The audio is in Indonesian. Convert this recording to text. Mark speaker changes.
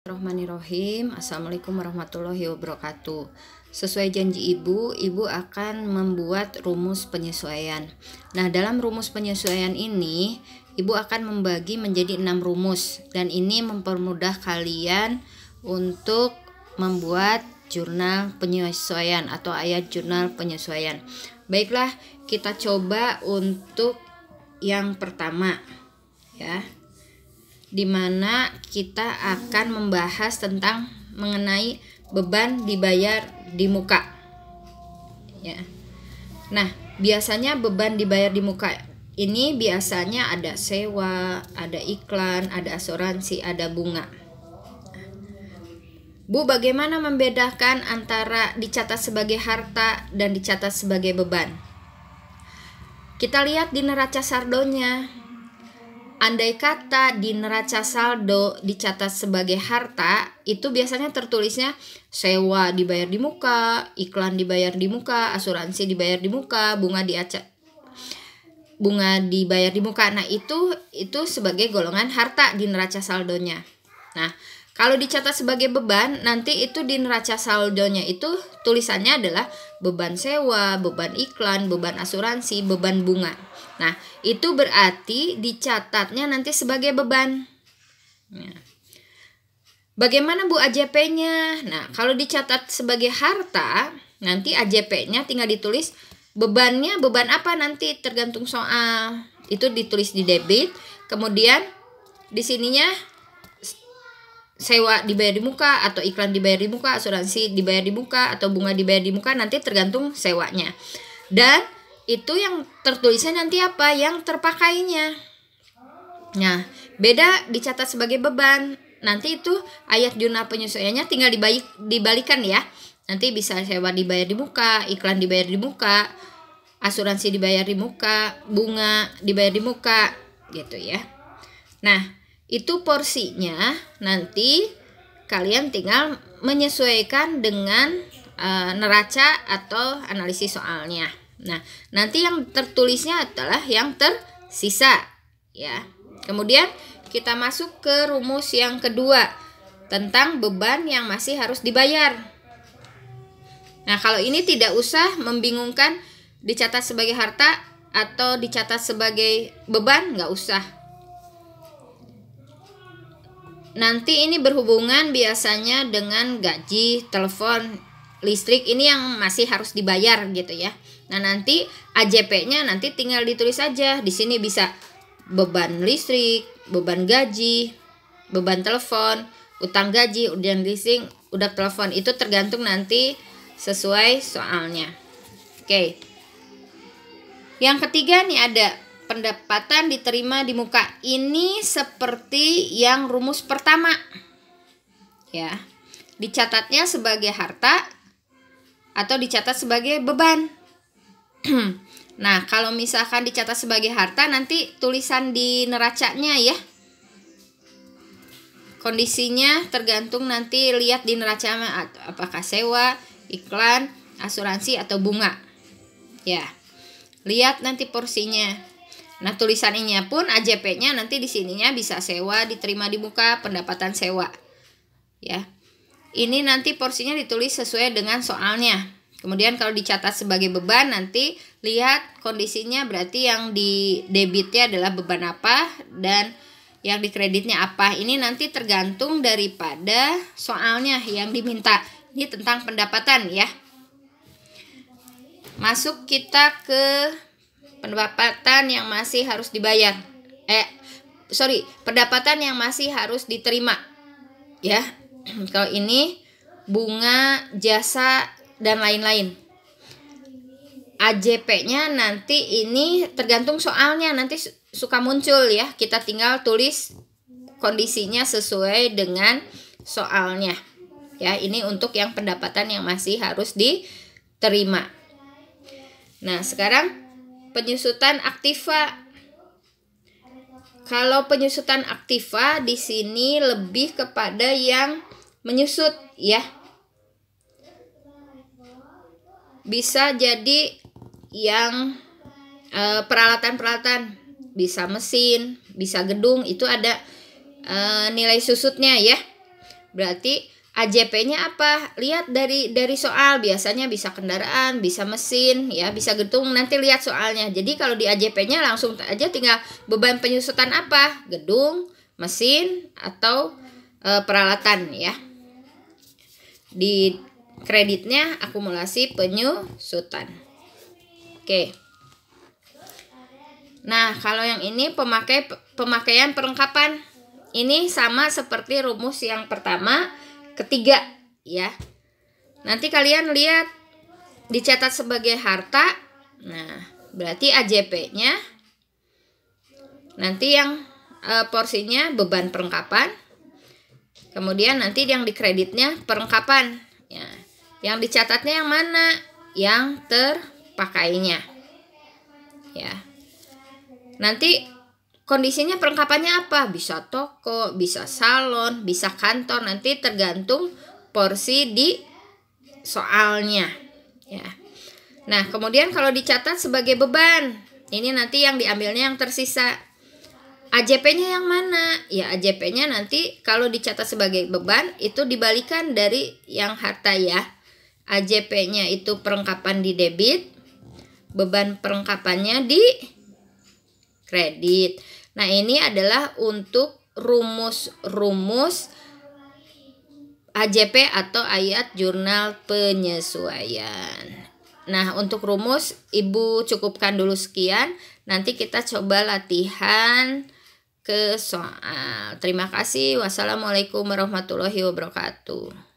Speaker 1: Bismillahirrahmanirrahim. Assalamualaikum warahmatullahi wabarakatuh. Sesuai janji ibu akan membuat rumus penyesuaian. Nah, dalam rumus penyesuaian ini, ibu akan membagi menjadi 6 rumus. Dan ini mempermudah kalian untuk membuat jurnal penyesuaian atau ayat jurnal penyesuaian. Baiklah, kita coba untuk yang pertama, ya, dimana kita akan membahas tentang mengenai beban dibayar di muka, ya. Nah, biasanya beban dibayar di muka ini biasanya ada sewa, ada iklan, ada asuransi, ada bunga. Bu, bagaimana membedakan antara dicatat sebagai harta dan dicatat sebagai beban? Kita lihat di neraca saldonya. Andai kata di neraca saldo dicatat sebagai harta, itu biasanya tertulisnya sewa dibayar di muka, iklan dibayar di muka, asuransi dibayar di muka, bunga dibayar di muka. Nah, itu sebagai golongan harta di neraca saldonya. Nah, kalau dicatat sebagai beban, nanti itu di neraca saldonya itu tulisannya adalah beban sewa, beban iklan, beban asuransi, beban bunga. Nah, itu berarti dicatatnya nanti sebagai beban. Nah, bagaimana Bu AJP-nya? Nah, kalau dicatat sebagai harta, nanti AJP-nya tinggal ditulis bebannya beban apa nanti tergantung soal. Itu ditulis di debit, kemudian di sininya sewa dibayar di muka atau iklan dibayar di muka, asuransi dibayar di muka atau bunga dibayar di muka, nanti tergantung sewanya. Dan itu yang tertulisnya nanti apa? Yang terpakainya. Nah, beda dicatat sebagai beban. Nanti itu ayat jurnal penyesuaiannya tinggal dibalikan ya. Nanti bisa sewa dibayar di muka, iklan dibayar di muka, asuransi dibayar di muka, bunga dibayar di muka, gitu ya. Nah, itu porsinya nanti kalian tinggal menyesuaikan dengan neraca atau analisis soalnya. Nah, nanti yang tertulisnya adalah yang tersisa, ya. Kemudian kita masuk ke rumus yang kedua tentang beban yang masih harus dibayar. Nah, kalau ini tidak usah membingungkan dicatat sebagai harta atau dicatat sebagai beban, nggak usah. Nanti ini berhubungan biasanya dengan gaji, telepon, listrik, ini yang masih harus dibayar gitu ya. Nah, nanti AJP-nya nanti tinggal ditulis saja. Di sini bisa beban listrik, beban gaji, beban telepon, utang gaji, utang leasing, utang telepon. Itu tergantung nanti sesuai soalnya. Oke. Yang ketiga nih ada pendapatan diterima di muka. Ini seperti yang rumus pertama, ya. Dicatatnya sebagai harta atau dicatat sebagai beban. Nah, kalau misalkan dicatat sebagai harta, nanti tulisan di neracanya ya. Kondisinya tergantung nanti lihat di neraca apakah sewa, iklan, asuransi atau bunga. Ya. Lihat nanti porsinya. Nah, tulisannya pun AJP-nya nanti di sininya bisa sewa diterima di muka, pendapatan sewa. Ya. Ini nanti porsinya ditulis sesuai dengan soalnya. Kemudian kalau dicatat sebagai beban, nanti lihat kondisinya, berarti yang di debitnya adalah beban apa dan yang di kreditnya apa. Ini nanti tergantung daripada soalnya yang diminta. Ini tentang pendapatan ya. Masuk kita ke pendapatan yang masih harus dibayar. Pendapatan yang masih harus diterima. Ya. Kalau ini bunga, jasa dan lain-lain. AJP-nya nanti ini tergantung soalnya, nanti suka muncul ya. Kita tinggal tulis kondisinya sesuai dengan soalnya. Ya, ini untuk yang pendapatan yang masih harus diterima. Nah, sekarang penyusutan aktiva. Kalau penyusutan aktiva di sini lebih kepada yang menyusut ya. Bisa jadi yang peralatan-peralatan, bisa mesin, bisa gedung, itu ada nilai susutnya ya. Berarti AJP-nya apa? Lihat dari soal, biasanya bisa kendaraan, bisa mesin, ya, bisa gedung. Nanti lihat soalnya. Jadi kalau di AJP-nya langsung aja tinggal beban penyusutan apa? Gedung, mesin, atau peralatan, ya. Di kreditnya akumulasi penyusutan. Oke. Nah, kalau yang ini pemakaian perlengkapan. Ini sama seperti rumus yang pertama, ketiga, ya. Nanti kalian lihat dicatat sebagai harta. Nah, berarti AJP-nya nanti yang porsinya beban perlengkapan. Kemudian nanti yang di kreditnya perlengkapan, ya. Yang dicatatnya yang mana? Yang terpakainya. Ya. Nanti kondisinya perlengkapannya apa? Bisa toko, bisa salon, bisa kantor. Nanti tergantung porsi di soalnya, ya. Nah, kemudian kalau dicatat sebagai beban, ini nanti yang diambilnya yang tersisa. AJP-nya yang mana? Ya, AJP-nya nanti kalau dicatat sebagai beban itu dibalikan dari yang harta, ya. AJP-nya itu perlengkapan di debit, beban perlengkapannya di kredit. Nah, ini adalah untuk rumus-rumus AJP atau ayat jurnal penyesuaian. Nah, untuk rumus Ibu cukupkan dulu sekian. Nanti kita coba latihan ke soal. Terima kasih. Wassalamualaikum warahmatullahi wabarakatuh.